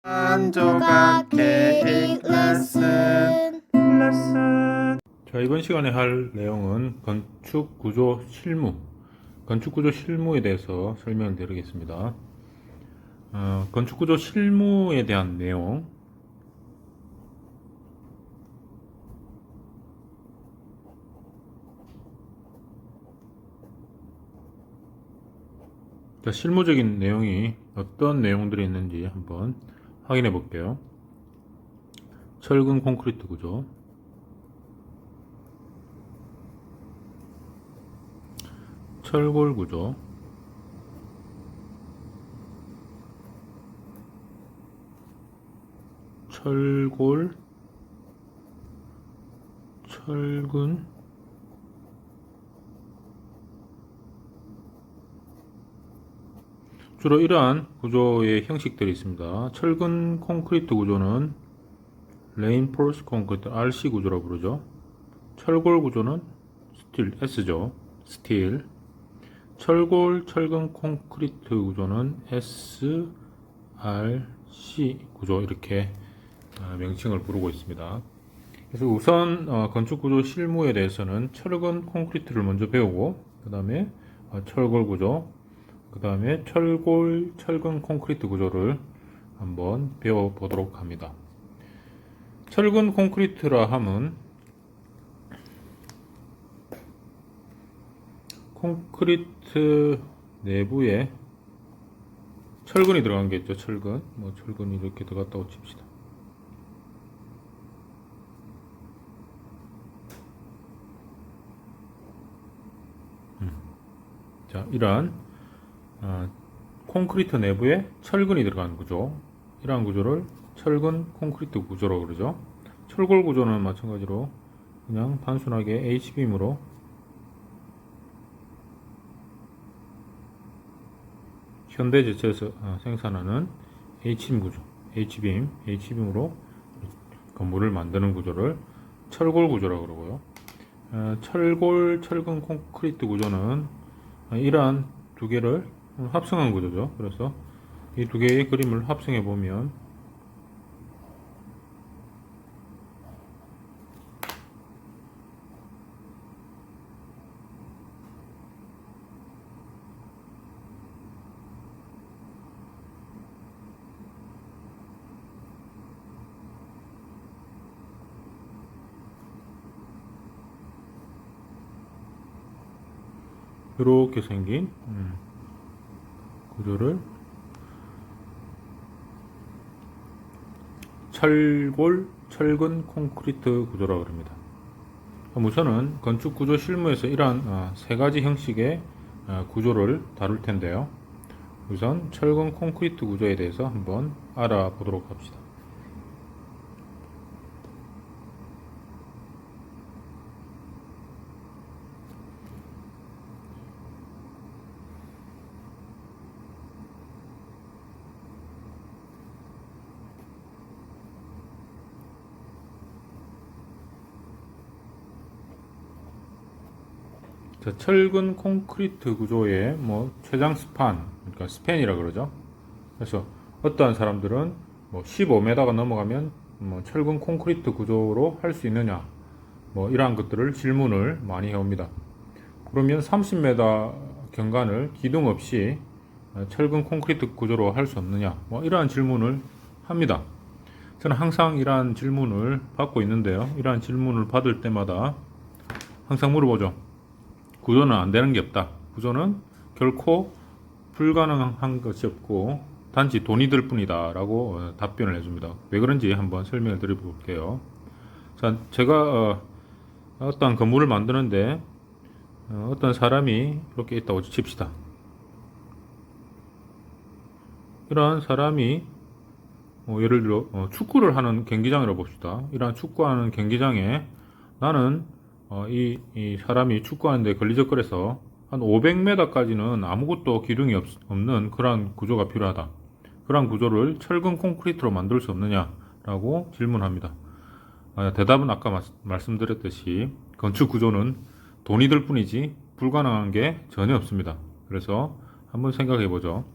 한 조각 케이크 레슨. 자, 이번 시간에 할 내용은 건축구조 실무에 대해서 설명을 드리겠습니다. 건축구조 실무에 대한 내용. 자, 실무적인 내용이 어떤 내용들이 있는지 한번 확인해 볼게요. 철근 콘크리트 구조, 철골 구조, 철골, 철근, 주로 이러한 구조의 형식들이 있습니다. 철근 콘크리트 구조는 레인포스 콘크리트 RC 구조라고 부르죠. 철골 구조는 스틸 S죠. 스틸. 철골 철근 콘크리트 구조는 SRC 구조, 이렇게 명칭을 부르고 있습니다. 그래서 우선 건축 구조 실무에 대해서는 철근 콘크리트를 먼저 배우고, 그 다음에 철골 구조, 그 다음에 철골 철근 콘크리트 구조를 한번 배워보도록 합니다. 철근 콘크리트라 함은 콘크리트 내부에 철근이 들어간 게 있죠. 철근이 이렇게 들어갔다고 칩시다. 자, 이러한 콘크리트 내부에 철근이 들어간 구조, 이러한 구조를 철근 콘크리트 구조라고 그러죠. 철골 구조는 마찬가지로 그냥 단순하게 H빔으로 현대제철에서 생산하는 H빔 구조, H빔으로 건물을 만드는 구조를 철골 구조라고 그러고요. 철골 철근 콘크리트 구조는 이러한 두 개를 합성한 구조죠. 그래서 이 두 개의 그림을 합성해 보면 이렇게 생긴 구조를 철골 철근 콘크리트 구조라고 합니다. 그럼 우선은 건축 구조 실무에서 이러한 세 가지 형식의 구조를 다룰 텐데요. 우선 철근 콘크리트 구조에 대해서 한번 알아보도록 합시다. 자, 철근 콘크리트 구조의 최장 스판, 그러니까 스팬이라 그러죠. 그래서 어떠한 사람들은 15m가 넘어가면 철근 콘크리트 구조로 할 수 있느냐, 이러한 것들을 질문을 많이 해옵니다. 그러면 30m 경관을 기둥 없이 철근 콘크리트 구조로 할 수 없느냐, 이러한 질문을 합니다. 저는 항상 이러한 질문을 받고 있는데요. 이러한 질문을 받을 때마다 항상 물어보죠. 구조는 안 되는 게 없다. 구조는 결코 불가능한 것이 없고 단지 돈이 들 뿐이다 라고 답변을 해줍니다. 왜 그런지 한번 설명을 드려볼게요. 자, 제가 어떤 건물을 만드는데 어떤 사람이 이렇게 있다고 칩시다. 이러한 사람이 예를 들어 축구를 하는 경기장이라고 봅시다. 이러한 축구하는 경기장에 나는 이 사람이 축구하는데 걸리적거려서 한 500m까지는 아무것도 기둥이 없는 그러한 구조가 필요하다. 그러한 구조를 철근 콘크리트로 만들 수 없느냐라고 질문합니다. 대답은 아까 말씀드렸듯이 건축 구조는 돈이 들 뿐이지 불가능한 게 전혀 없습니다. 그래서 한번 생각해 보죠.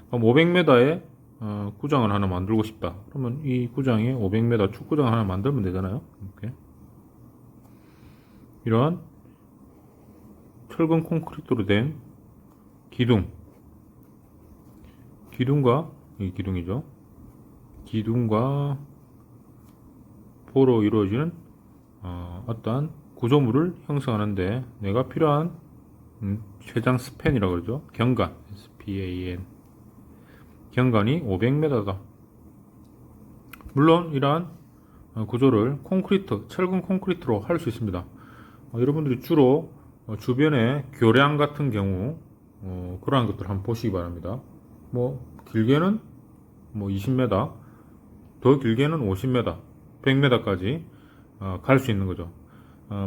그럼 500m에 구장을 하나 만들고 싶다. 그러면 이 구장에 500m 축구장 하나 만들면 되잖아요. 이렇게. 이러한 철근 콘크리트로 된 기둥과 이 기둥이죠. 기둥과 포로 이루어지는 어떠한 구조물을 형성하는데 내가 필요한 최장 스팬이라고 그러죠. 경관, SPAN. 경관이 500m다. 물론 이러한 구조를 철근 콘크리트로 할 수 있습니다. 여러분들이 주로 주변에 교량 같은 경우 그러한 것들 한번 보시기 바랍니다. 뭐 길게는 뭐 20m, 더 길게는 50m, 100m까지 갈 수 있는 거죠.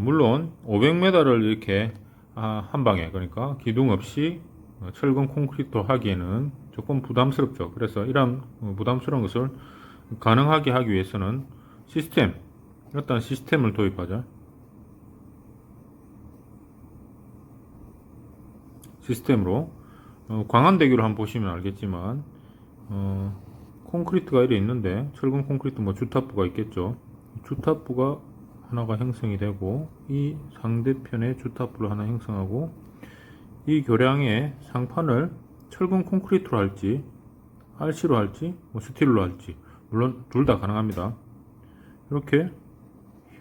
물론 500m를 이렇게 한 방에, 그러니까 기둥 없이 철근 콘크리트 하기에는 조금 부담스럽죠. 그래서 이런 부담스러운 것을 가능하게 하기 위해서는 어떤 시스템을 도입하죠. 시스템으로 광안대교를 한번 보시면 알겠지만 콘크리트가 이래 있는데 철근 콘크리트 뭐 주탑부가 있겠죠. 주탑부가 하나가 형성이 되고 이 상대편에 주탑부를 하나 형성하고 이 교량의 상판을 철근 콘크리트로 할지 RC로 할지 뭐 스틸로 할지 물론 둘 다 가능합니다. 이렇게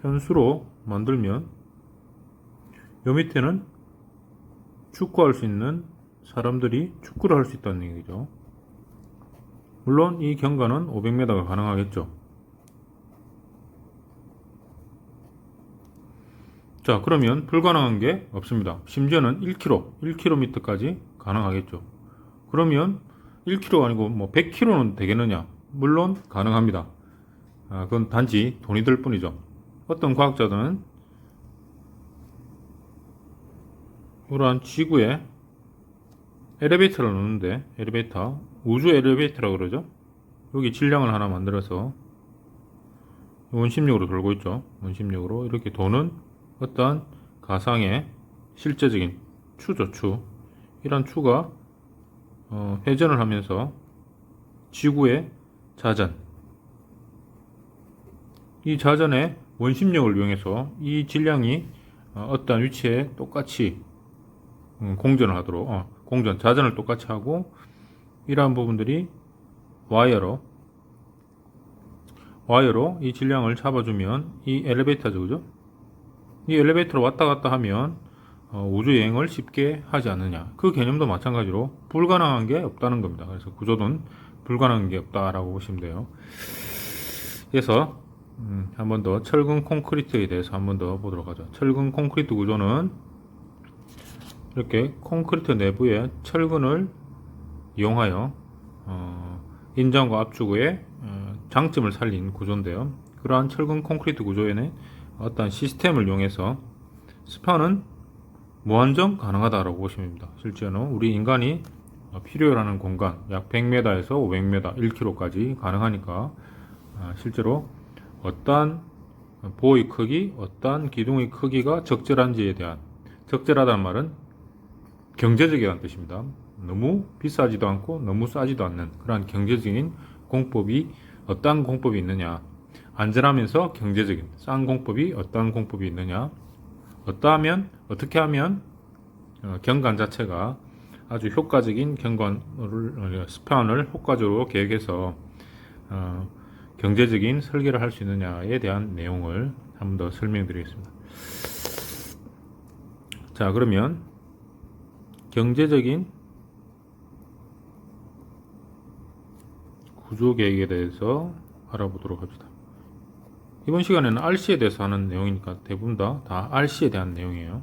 현수로 만들면 요 밑에는 축구할 수 있는 사람들이 축구를 할 수 있다는 얘기죠. 물론 이 경관은 500m가 가능하겠죠. 자, 그러면 불가능한 게 없습니다. 심지어는 1km까지 가능하겠죠. 그러면 1km가 아니고 뭐 100km는 되겠느냐? 물론 가능합니다. 그건 단지 돈이 들 뿐이죠. 어떤 과학자들은 이러한 지구에 엘리베이터를 놓는데, 우주 엘리베이터라고 그러죠. 여기 질량을 하나 만들어서 원심력으로 돌고 있죠. 원심력으로 이렇게 도는 어떠한 가상의 실제적인 추죠. 이런 추가 회전을 하면서 지구의 자전, 이 자전의 원심력을 이용해서 이 질량이 어떠한 위치에 똑같이 공전을 하도록 자전을 똑같이 하고, 이러한 부분들이 와이어로 이 질량을 잡아주면 이 엘리베이터죠, 그죠? 이 엘리베이터로 왔다 갔다 하면 우주 여행을 쉽게 하지 않느냐. 그 개념도 마찬가지로 불가능한 게 없다는 겁니다. 그래서 구조는 불가능한 게 없다라고 보시면 돼요. 그래서 한 번 더 철근 콘크리트에 대해서 한 번 더 보도록 하죠. 철근 콘크리트 구조는 이렇게 콘크리트 내부에 철근을 이용하여 인장과 압축의 장점을 살린 구조인데요. 그러한 철근 콘크리트 구조에는 어떤 시스템을 이용해서 스판은 무한정 가능하다고 보시면 됩니다. 실제로는 우리 인간이 필요로 하는 공간 약 100m에서 500m, 1km까지 가능하니까 실제로 어떠한 보의 크기, 어떠한 기둥의 크기가 적절한지에 대한, 적절하다는 말은 경제적이라는 뜻입니다. 너무 비싸지도 않고 너무 싸지도 않는 그러한 경제적인 공법이 어떠한 공법이 있느냐, 안전하면서 경제적인 싼 공법이 어떠한 공법이 있느냐, 어떻게 하면 경관 자체가 아주 효과적인 스판을 효과적으로 계획해서 경제적인 설계를 할 수 있느냐에 대한 내용을 한 번 더 설명드리겠습니다. 자, 그러면 경제적인 구조 계획에 대해서 알아보도록 합시다. 이번 시간에는 RC에 대해서 하는 내용이니까 대부분 다 RC에 대한 내용이에요.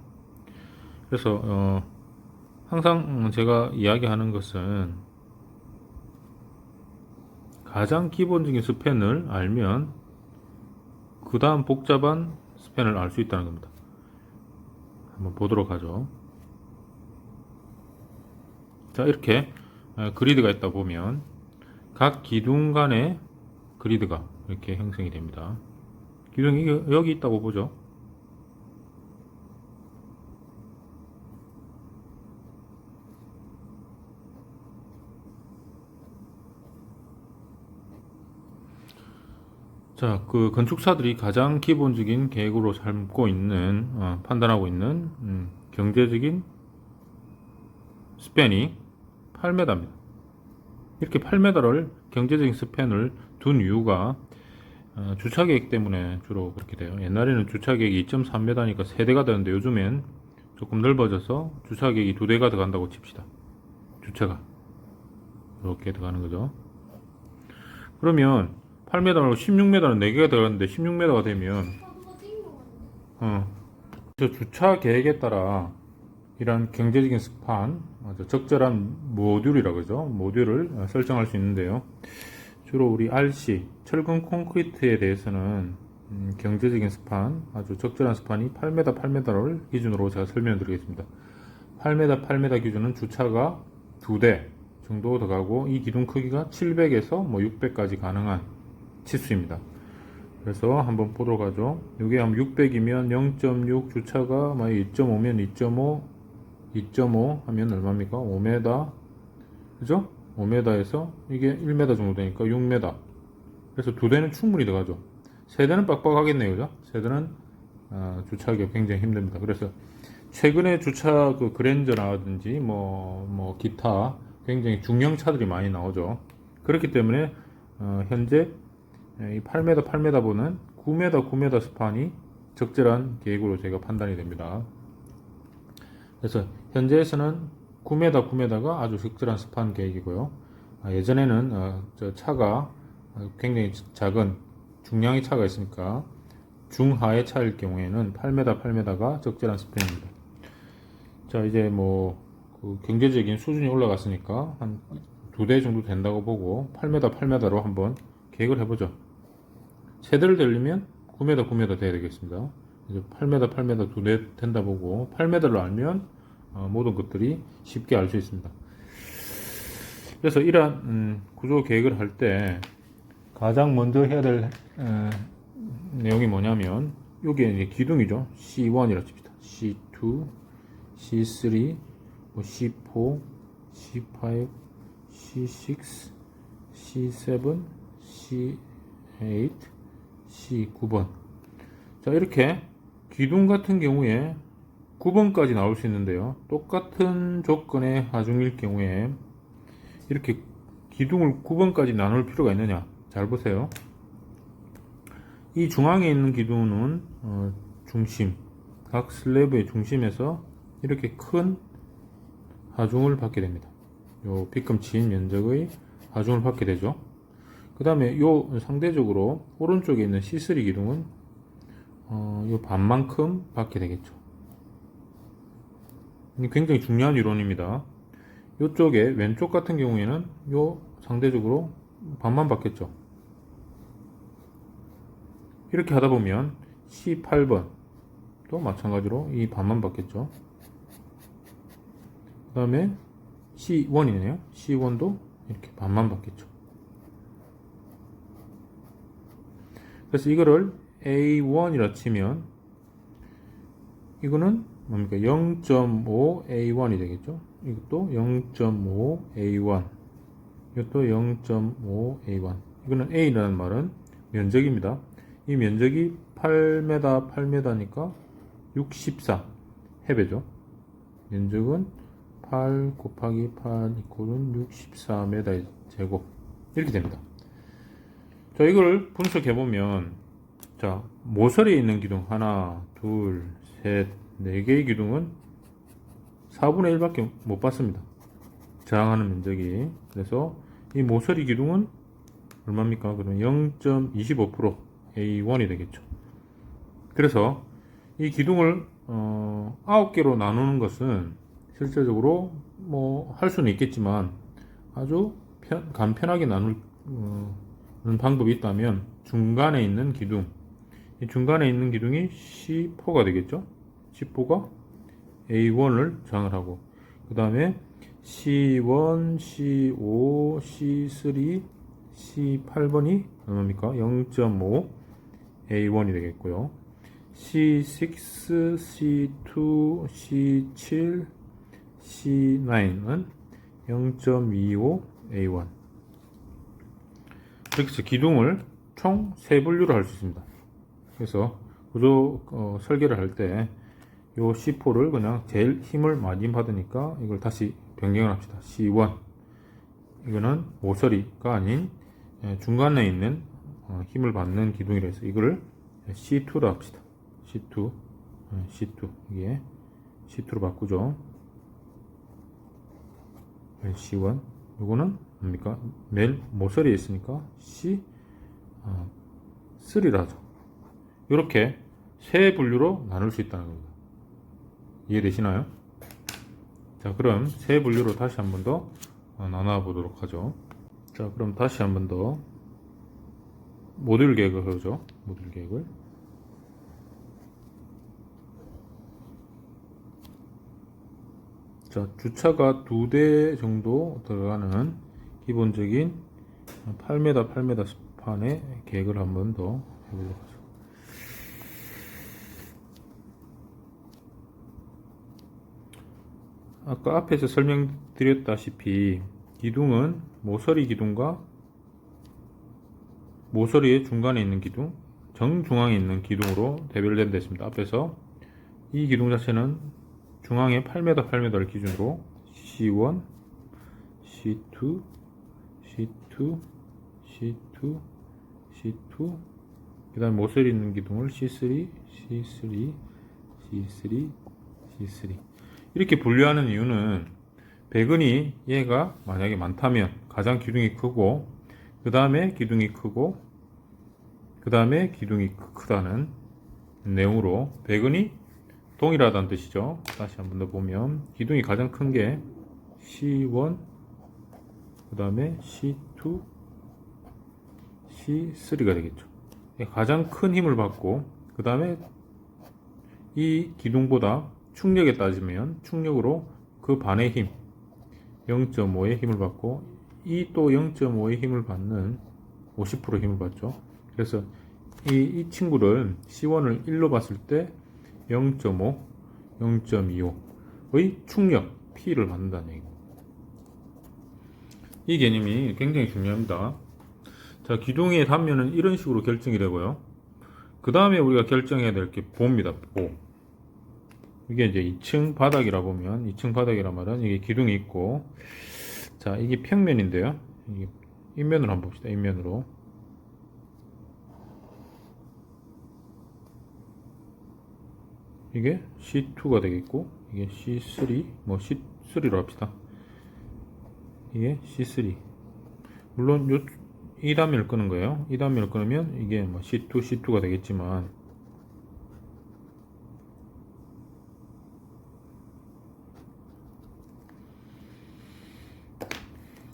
그래서 항상 제가 이야기하는 것은 가장 기본적인 스팬을 알면 그 다음 복잡한 스팬을 알 수 있다는 겁니다. 한번 보도록 하죠. 자, 이렇게 그리드가 있다 보면 각 기둥 간의 그리드가 이렇게 형성이 됩니다. 기둥이 여기 있다고 보죠. 자, 그 건축사들이 가장 기본적인 계획으로 삼고 있는, 판단하고 있는 경제적인 스팬이 8m입니다. 이렇게 8m를 경제적인 스팬을 둔 이유가 주차 계획 때문에 주로 그렇게 돼요. 옛날에는 주차 계획이 2.3m니까 3대가 되는데 요즘엔 조금 넓어져서 주차 계획이 2대가 들어간다고 칩시다. 주차가 이렇게 들어가는 거죠. 그러면 8m 말고 16m는 4개가 들어갔는데 16m가 되면 저 주차 계획에 따라 이런 경제적인 스판, 적절한 모듈이라고 그러죠. 모듈을 설정할 수 있는데요. 주로 우리 RC, 철근 콘크리트에 대해서는 경제적인 스판, 아주 적절한 스판이 8m, 8m를 기준으로 제가 설명드리겠습니다. 8m, 8m 기준은 주차가 2대 정도 들어가고 이 기둥 크기가 700에서 600까지 가능한 치수입니다. 그래서 한번 보도록 하죠. 이게 한 600이면 0.6 주차가 2.5면 2.5 하면 얼마입니까? 5m. 그죠? 5m에서 이게 1m 정도 되니까 6m. 그래서 2대는 충분히 들어가죠. 3대는 빡빡하겠네요. 그죠? 3대는 주차하기가 굉장히 힘듭니다. 그래서 최근에 주차 그 그랜저라든지 기타 굉장히 중형 차들이 많이 나오죠. 그렇기 때문에 현재 이 8m, 8m보다는 9m, 9m 스판이 적절한 계획으로 제가 판단이 됩니다. 그래서 현재에서는 9m, 9m가 아주 적절한 스판 계획이고요. 예전에는 저 차가 굉장히 작은 중량의 차가 있으니까 중하의 차일 경우에는 8m, 8m가 적절한 스팬입니다. 자, 이제 그 경제적인 수준이 올라갔으니까 한 2대 정도 된다고 보고 8m, 8m로 한번 계획을 해보죠. 세대를 되려면 9m, 9m 돼야 되겠습니다. 이제 8m, 8m 2대 된다 보고 8m를 알면 모든 것들이 쉽게 알 수 있습니다. 그래서 이러한 구조 계획을 할 때 가장 먼저 해야 될 내용이 뭐냐면 여기에 이제 기둥이죠. C1이라 칩시다. C2, C3, C4, C5, C6, C7, C8, C9번. 자, 이렇게 기둥 같은 경우에 9번까지 나올 수 있는데요. 똑같은 조건의 하중일 경우에 이렇게 기둥을 9번까지 나눌 필요가 있느냐? 잘 보세요. 이 중앙에 있는 기둥은 중심, 각 슬래브의 중심에서 이렇게 큰 하중을 받게 됩니다. 요 빗금친 면적의 하중을 받게 되죠. 그 다음에 요 상대적으로 오른쪽에 있는 C3 기둥은 요 반만큼 받게 되겠죠. 굉장히 중요한 이론입니다. 이쪽에 왼쪽 같은 경우에는 요 상대적으로 반만 받겠죠. 이렇게 하다 보면 C8번 또 마찬가지로 이 반만 받겠죠. 그 다음에 C1이네요. C1도 이렇게 반만 받겠죠. 그래서 이거를 A1이라 치면 이거는 뭡니까? 0.5 A1이 되겠죠. 이것도 0.5 A1, 이것도 0.5 A1. 이거는 A라는 말은 면적입니다. 이 면적이 8m, 8m니까 64 해배죠. 면적은 8 곱하기 8 이꼴은 64m 제곱 이렇게 됩니다. 자, 이걸 분석해보면, 자, 모서리에 있는 기둥, 하나, 둘, 셋, 4개의 기둥은 4분의 1밖에 못 받습니다. 저항하는 면적이. 그래서 이 모서리 기둥은 얼마입니까? 그러면 0.25% A1이 되겠죠. 그래서 이 기둥을 9개로 나누는 것은 실제적으로 할 수는 있겠지만 아주 간편하게 나누는 방법이 있다면 중간에 있는 기둥, 이 중간에 있는 기둥이 C4가 되겠죠. C4가 A1을 저항을 하고, 그 다음에 C1, C5, C3, C8번이 얼마입니까? 0.5 A1이 되겠고요. C6, C2, C7, C9은 0.25 A1. 이렇게 해서 기둥을 총 3분류를 할 수 있습니다. 그래서 구조 설계를 할 때 요 C4를 그냥 제일 힘을 많이 받으니까 이걸 다시 변경을 합시다. C1 이거는 모서리가 아닌 중간에 있는 힘을 받는 기둥이라 해서 이거를 C2로 합시다. C2 이게 C2로 바꾸죠. C1 요거는 뭡니까? 매일 모서리에 있으니까 C3라 하죠. 이렇게 세 분류로 나눌 수 있다는 겁니다. 이해되시나요? 자, 그럼 세 분류로 다시 한 번 더 나눠 보도록 하죠. 자, 그럼 다시 한 번 더 모듈 계획을 하죠. 모듈 계획을. 자, 주차가 2대 정도 들어가는 기본적인 8m 스판의 계획을 한 번 더 해보도록 하죠. 아까 앞에서 설명드렸다시피 기둥은 모서리 기둥과 모서리의 중간에 있는 기둥, 정중앙에 있는 기둥으로 대별된다 했습니다. 앞에서 이 기둥 자체는 중앙에 8m를 기준으로 C1, C2, C2, C2, C2, 그 다음에 모서리 있는 기둥을 C3, C3, C3, C3 이렇게 분류하는 이유는 배근이 얘가 만약에 많다면 가장 기둥이 크고 그 다음에 기둥이 크고 그 다음에 기둥이 크다는 내용으로 배근이 동일하다는 뜻이죠. 다시 한 번 더 보면 기둥이 가장 큰 게 C1 그 다음에 C2 C3가 되겠죠. 가장 큰 힘을 받고 그 다음에 이 기둥보다 충력에 따지면 충력으로 그 반의 힘 0.5의 힘을 받고 이 또 0.5의 힘을 받는 50% 힘을 받죠. 그래서 이 친구를 C1을 1로 봤을 때 0.5, 0.25의 충력 P를 받는다는 얘기입니다. 이 개념이 굉장히 중요합니다. 자, 기둥의 단면은 이런 식으로 결정이 되고요. 그 다음에 우리가 결정해야 될 게 보입니다. 보. 이게 이제 2층 바닥이라 보면 2층 바닥이라 말은 이게 기둥이 있고 자, 이게 평면인데요. 이게 인면으로 한번 봅시다. 인면으로. 이게 C2가 되겠고 이게 C3 뭐 C3로 합시다. 이게 C3 물론 이 단면을 끄는 거예요. 이 단면을 끊으면 이게 뭐 C2가 되겠지만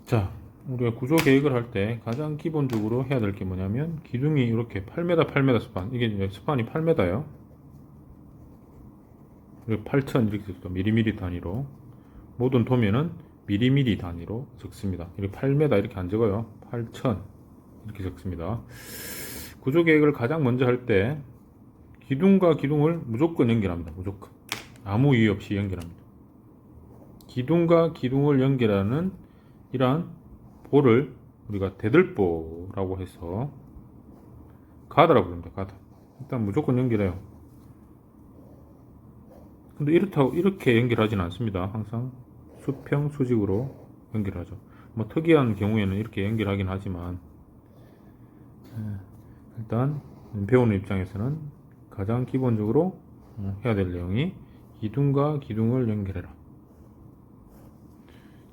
자, 우리가 구조 계획을 할 때 가장 기본적으로 해야 될 게 뭐냐면 기둥이 이렇게 8m 스판 이게 이제 스판이 8m예요. 8천 이렇게 적죠. 미리미리 단위로 모든 도면은 미리미리 단위로 적습니다. 이렇게 8m 이렇게 안 적어요. 8천 이렇게 적습니다. 구조 계획을 가장 먼저 할 때 기둥과 기둥을 무조건 연결합니다. 무조건 아무 이유 없이 연결합니다. 기둥과 기둥을 연결하는 이러한 볼을 우리가 대들보라고 해서 가드라고 부릅니다. 가드. 일단 무조건 연결해요. 근데 이렇다고 이렇게 연결하지는 않습니다. 항상 수평 수직으로 연결하죠. 뭐 특이한 경우에는 이렇게 연결하긴 하지만 일단 배우는 입장에서는 가장 기본적으로 해야 될 내용이 기둥과 기둥을 연결해라.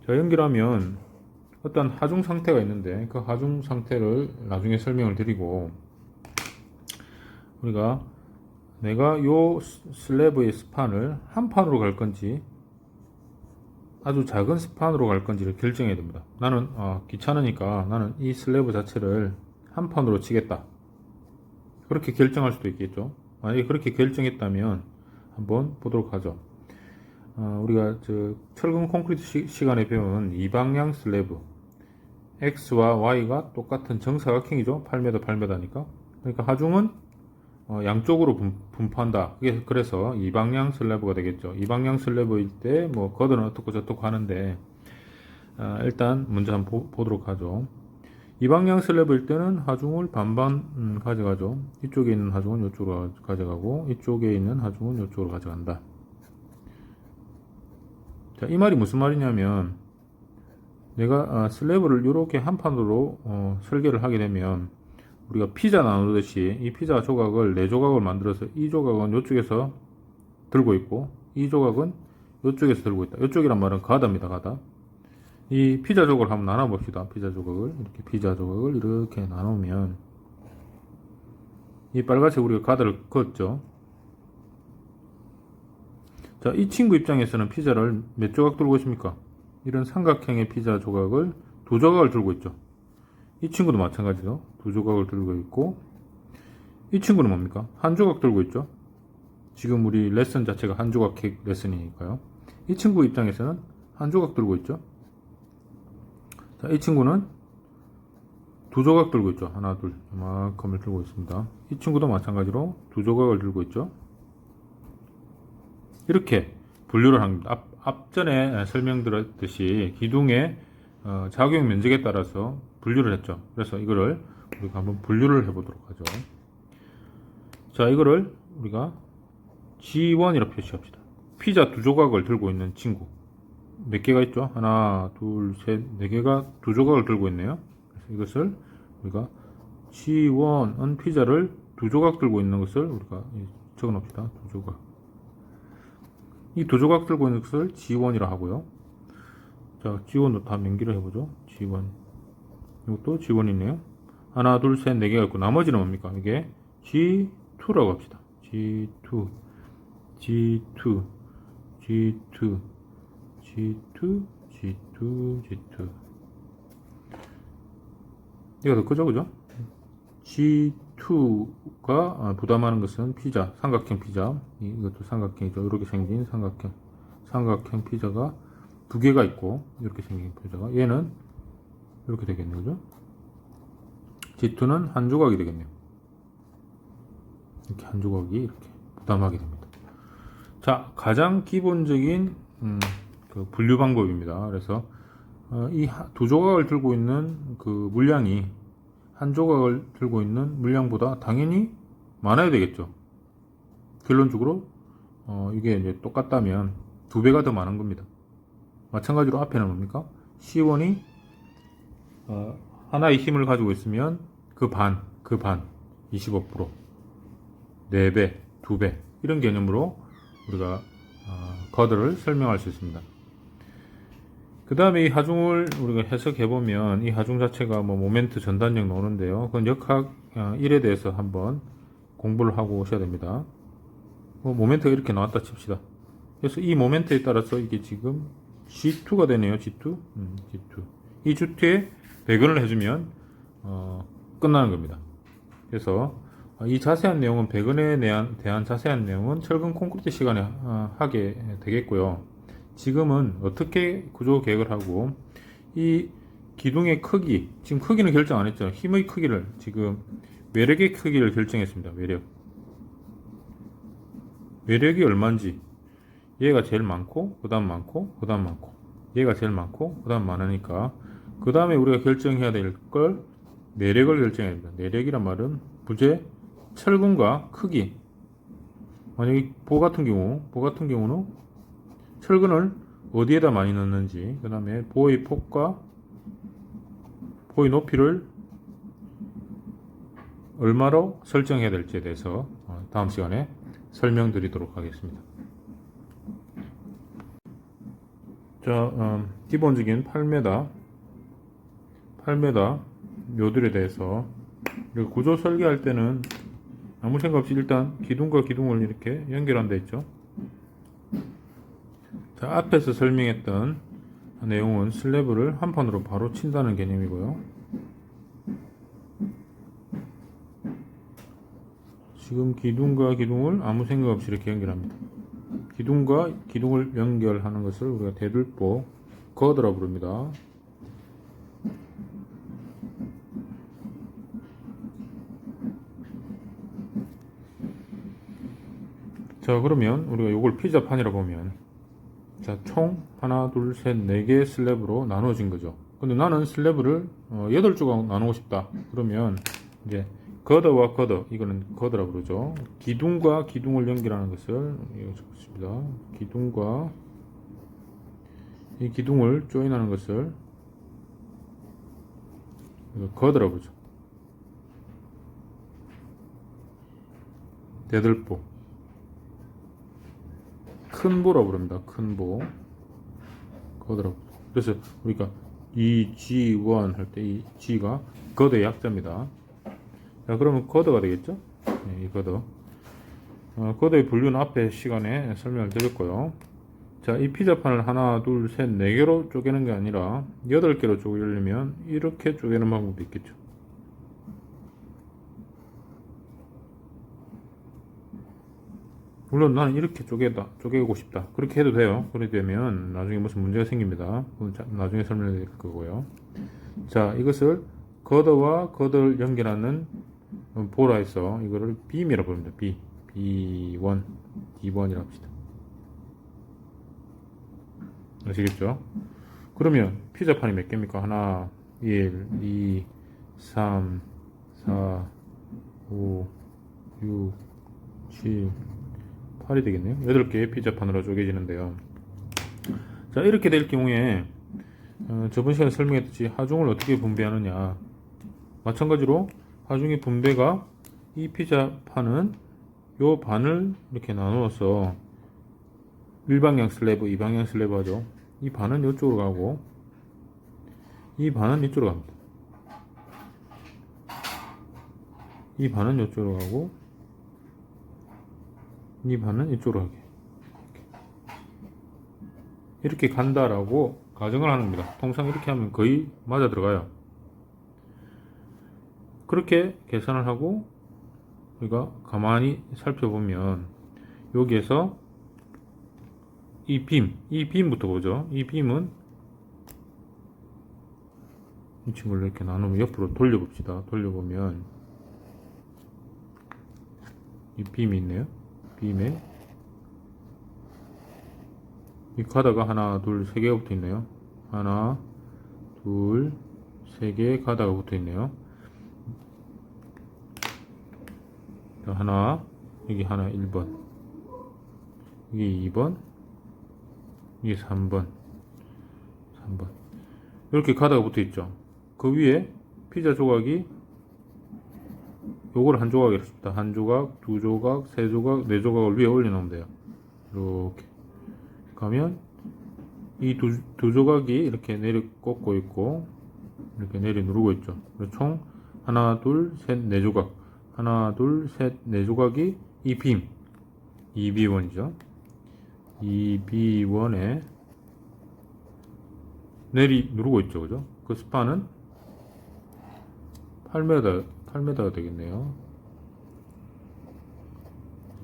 자, 연결하면 어떤 하중 상태가 있는데 그 하중 상태를 나중에 설명을 드리고 우리가 내가 요 슬래브의 스판을 한 판으로 갈 건지 아주 작은 스판으로 갈 건지를 결정해야 됩니다. 나는 귀찮으니까 나는 이 슬래브 자체를 한 판으로 치겠다. 그렇게 결정할 수도 있겠죠. 만약에 그렇게 결정했다면 한번 보도록 하죠. 우리가 철근 콘크리트 시간에 배운 이방향 슬래브 X와 Y가 똑같은 정사각형이죠. 8m, 8m니까. 그러니까 하중은 양쪽으로 분포한다. 그래서 이방향 슬래브가 되겠죠. 이방향 슬래브일 때 뭐 거드는 어떻고 저떻고 하는데 일단 먼저 한번 보도록 하죠. 이 방향 슬래브일 때는 하중을 반반 가져가죠. 이쪽에 있는 하중은 이쪽으로 가져가고 이쪽에 있는 하중은 이쪽으로 가져간다. 자, 이 말이 무슨 말이냐면 내가 슬래브를 이렇게 한 판으로 설계를 하게 되면 우리가 피자 나누듯이 이 피자 조각을 4조각을 만들어서 이 조각은 이쪽에서 들고 있고 이 조각은 이쪽에서 들고 있다. 이쪽이란 말은 가다입니다. 가다. 이 피자 조각을 한번 나눠 봅시다. 피자 조각을 피자 조각을 이렇게 나누면 이 빨간색 우리가 가다를 그었죠. 자, 이 친구 입장에서는 피자를 몇 조각 들고 있습니까? 이런 삼각형의 피자 조각을 2조각을 들고 있죠. 이 친구도 마찬가지죠. 2조각을 들고 있고 이 친구는 뭡니까? 1조각 들고 있죠. 지금 우리 레슨 자체가 1조각 케이크 레슨이니까요. 이 친구 입장에서는 1조각 들고 있죠. 자, 이 친구는 2조각 들고 있죠. 하나, 둘, 이만큼을 들고 있습니다. 이 친구도 마찬가지로 2조각을 들고 있죠. 이렇게 분류를 합니다. 앞전에 설명드렸듯이 기둥의 작용 면적에 따라서 분류를 했죠. 그래서 이거를 우리가 한번 분류를 해보도록 하죠. 자, 이거를 우리가 G1이라고 표시합시다. 피자 2조각을 들고 있는 친구. 몇 개가 있죠? 하나, 둘, 셋, 4개가 2조각을 들고 있네요. 그래서 이것을 우리가 G1은 피자를 2조각 들고 있는 것을 우리가 적어 놓읍시다. 2조각. 이 2조각 들고 있는 것을 G1이라 하고요. 자, G1도 다 명기를 해보죠. G1. 이것도 G1이네요. 하나, 둘, 셋, 4개가 있고, 나머지는 뭡니까? 이게 G2라고 합시다. G2, G2, G2, G2, G2, G2. 이거 더 크죠, 그죠? G2가 부담하는 것은 피자, 삼각형 피자. 이것도 삼각형이죠. 이렇게 생긴 삼각형 피자가 2개가 있고, 이렇게 생긴 피자가. 얘는 이렇게 되겠네요, 그죠? G2는 1조각이 되겠네요. 이렇게 1조각이 이렇게 부담하게 됩니다. 자, 가장 기본적인 그 분류 방법입니다. 그래서 이 2조각을 들고 있는 그 물량이 1조각을 들고 있는 물량보다 당연히 많아야 되겠죠. 결론적으로 이게 이제 똑같다면 2배가 더 많은 겁니다. 마찬가지로 앞에는 뭡니까? C1이 하나의 힘을 가지고 있으면 그 반, 25%, 4배, 2배 이런 개념으로 우리가 거드를 설명할 수 있습니다. 그 다음에 이 하중을 우리가 해석해보면 이 하중 자체가 뭐 모멘트 전단력 나오는데요. 그건 역학 1에 대해서 한번 공부를 하고 오셔야 됩니다. 모멘트가 이렇게 나왔다 칩시다. 그래서 이 모멘트에 따라서 이게 지금 G2가 되네요. G2. 이 G2에 배근을 해주면 끝나는 겁니다. 그래서 이 자세한 내용은 배근에 대한 자세한 내용은 철근 콘크리트 시간에 하게 되겠고요. 지금은 어떻게 구조 계획을 하고 이 기둥의 크기, 지금 크기는 결정 안 했죠. 힘의 크기를 지금 외력의 크기를 결정했습니다. 외력이 얼마인지 얘가 제일 많고 그 다음 많고 그 다음 많고 얘가 제일 많고 그 다음 많으니까 그 다음에 우리가 결정해야 될 걸 내력을 결정해야 됩니다. 내력이란 말은 부재 철근과 크기. 만약에 보 같은 경우는 철근을 어디에다 많이 넣는지, 그 다음에 보의 폭과 보의 높이를 얼마로 설정해야 될지에 대해서 다음 시간에 설명드리도록 하겠습니다. 자, 기본적인 8m 묘들에 대해서 구조 설계할 때는 아무 생각 없이 일단 기둥과 기둥을 이렇게 연결한 데 있죠. 자, 앞에서 설명했던 내용은 슬래브를 한 판으로 바로 친다는 개념이고요. 지금 기둥과 기둥을 아무 생각 없이 이렇게 연결합니다. 기둥과 기둥을 연결하는 것을 우리가 대들보 거드라 부릅니다. 자, 그러면 우리가 이걸 피자판이라 보면 자, 총 하나, 둘, 셋, 4개의 슬래브로 나눠진 거죠. 근데 나는 슬래브를 8조각 나누고 싶다. 그러면 이제 거더와 거더, 이거는 거더라고 그러죠. 기둥과 기둥을 연결하는 것을 이거 적습니다. 기둥과 이 기둥을 조인하는 것을 이거 거더라고 그러죠. 대들보, 큰 보라고 부릅니다. 큰 보, 거더라고. 그래서 우리가 이 G1 할 때 이 G가 거더의 약자입니다. 자, 그러면 거더가 되겠죠? 네, 이 거더. 거더의 분류는 앞에 시간에 설명을 드렸고요. 자, 이 피자판을 하나, 둘, 셋, 네 개로 쪼개는 게 아니라 8개로 쪼개려면 이렇게 쪼개는 방법도 있겠죠. 물론 나는 이렇게 쪼개고 싶다. 그렇게 해도 돼요. 그렇게 되면 나중에 무슨 문제가 생깁니다. 그건 나중에 설명해 드릴 거고요. 자, 이것을 거더와 거더를 연결하는 보라 해서 이거를 빔이라고 부릅니다. B1, D1이라고 합시다. 아시겠죠? 그러면 피자판이 몇 개입니까? 하나, 1, 2, 3, 4, 5, 6, 7, 8이 되겠네요. 8개의 피자판으로 쪼개지는데요. 자, 이렇게 될 경우에 저번 시간에 설명했듯이 하중을 어떻게 분배하느냐. 마찬가지로 하중의 분배가 이 피자판은 요 반을 이렇게 나누어서 1방향 슬래브, 2방향 슬래브 하죠. 이 반은 이쪽으로 가고 이 반은 이쪽으로 갑니다. 이 반은 이쪽으로 가고 이 반은 이쪽으로 가게. 이렇게 간다라고 가정을 하는 겁니다. 통상 이렇게 하면 거의 맞아 들어가요. 그렇게 계산을 하고 우리가 가만히 살펴보면 여기에서 이 빔부터 보죠. 이 빔은 이 친구를 이렇게 나누면 옆으로 돌려봅시다. 돌려보면 이 빔이 있네요. 빔에 이 가다가 하나, 둘, 세 개가 붙어 있네요. 하나, 둘, 세 개의 가다가 붙어 있네요. 하나, 여기 하나 1번, 이게 2번, 이게 3번. 이렇게 가다가 붙어 있죠. 그 위에 피자 조각이 요걸 한 조각이라고 했습니다. 한 조각, 두 조각, 세 조각, 네 조각을 위에 올려놓으면 돼요. 이렇게 가면 이 두 조각이 이렇게 내려 꽂고 있고 이렇게 내려 누르고 있죠. 총 하나, 둘, 셋, 네 조각. 하나, 둘, 셋, 네 조각이 이 빔, 2B1이죠. 2B1에 내리 누르고 있죠. 그죠? 그 스판은 8m가 되겠네요.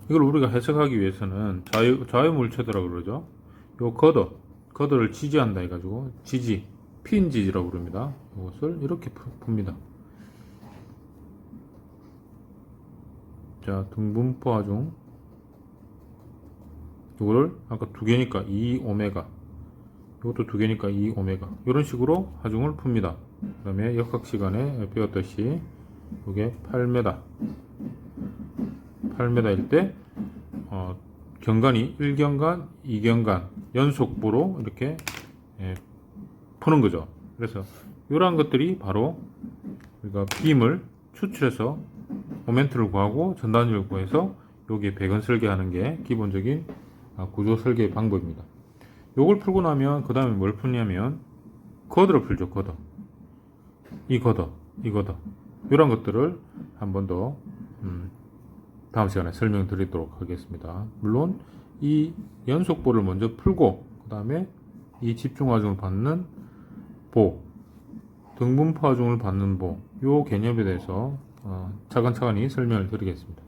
이걸 우리가 해석하기 위해서는 자유물체도라고 그러죠. 요 거더를 지지한다 해가지고 핀 지지라고 부릅니다. 이것을 이렇게 풉니다. 자, 등분포 하중. 이거를 아까 두 개니까 2오메가. 이것도 두 개니까 2오메가. 이런 식으로 하중을 풉니다. 그 다음에 역학 시간에 배웠듯이 이게 8m일 때 경간이 1경간, 2경간 연속보로 이렇게 푸는 거죠. 그래서 이러한 것들이 바로 우리가 빔을 추출해서 모멘트를 구하고 전단위를 구해서 여기에 배근 설계하는 게 기본적인 구조 설계 방법입니다. 요걸 풀고 나면 그 다음에 뭘 푸냐면 거더를 풀죠. 거더, 이 거더 이런 것들을 한 번 더 다음 시간에 설명드리도록 하겠습니다. 물론 이 연속보를 먼저 풀고 그 다음에 이 집중하중을 받는 보, 등분포 하중을 받는 보, 요 개념에 대해서 차근차근히 설명을 드리겠습니다.